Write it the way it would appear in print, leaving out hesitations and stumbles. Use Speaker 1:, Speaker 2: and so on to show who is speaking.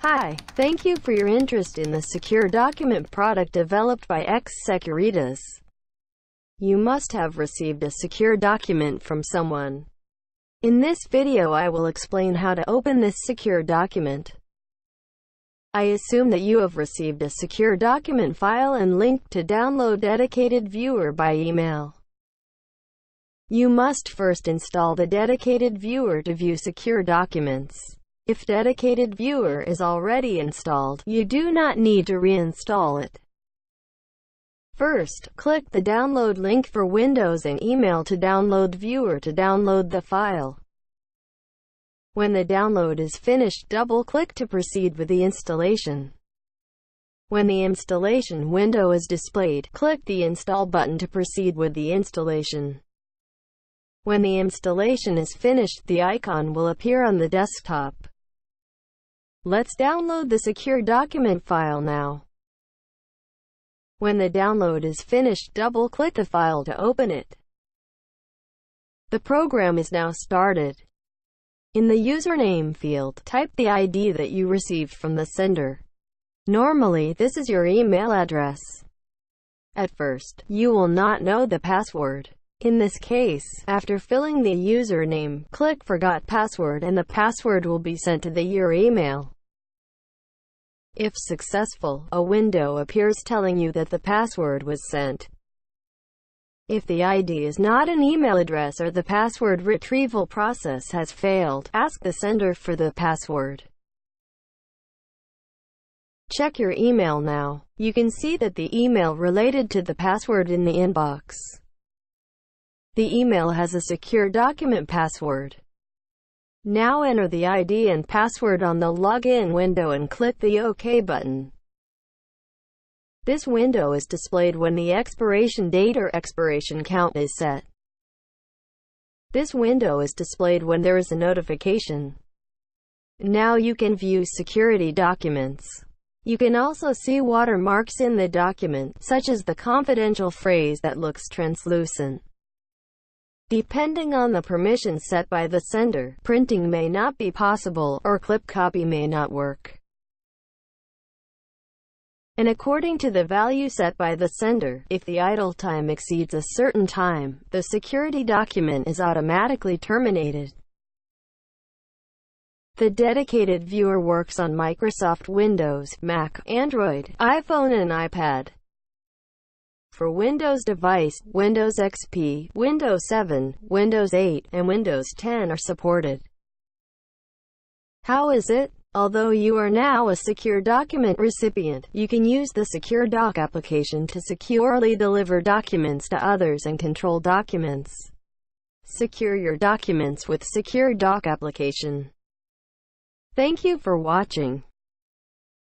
Speaker 1: Hi, thank you for your interest in the secure document product developed by X Securitas. You must have received a secure document from someone. In this video I will explain how to open this secure document. I assume that you have received a secure document file and link to download dedicated viewer by email. You must first install the dedicated viewer to view secure documents. If dedicated viewer is already installed, you do not need to reinstall it. First, click the download link for Windows and email to download viewer to download the file. When the download is finished, double-click to proceed with the installation. When the installation window is displayed, click the Install button to proceed with the installation. When the installation is finished, the icon will appear on the desktop. Let's download the secure document file now. When the download is finished, double-click the file to open it. The program is now started. In the username field, type the ID that you received from the sender. Normally, this is your email address. At first, you will not know the password. In this case, after filling the username, click Forgot Password and the password will be sent to your email. If successful, a window appears telling you that the password was sent. If the ID is not an email address or the password retrieval process has failed, ask the sender for the password. Check your email now. You can see that the email related to the password in the inbox. The email has a secure document password. Now enter the ID and password on the login window and click the OK button. This window is displayed when the expiration date or expiration count is set. This window is displayed when there is a notification. Now you can view security documents. You can also see watermarks in the document, such as the confidential phrase that looks translucent. Depending on the permissions set by the sender, printing may not be possible, or clip copy may not work. And according to the value set by the sender, if the idle time exceeds a certain time, the security document is automatically terminated. The dedicated viewer works on Microsoft Windows, Mac, Android, iPhone and iPad. For Windows device, Windows XP, Windows 7, Windows 8, and Windows 10 are supported. How is it? Although you are now a secure document recipient, you can use the Secure Doc application to securely deliver documents to others and control documents. Secure your documents with Secure Doc application. Thank you for watching.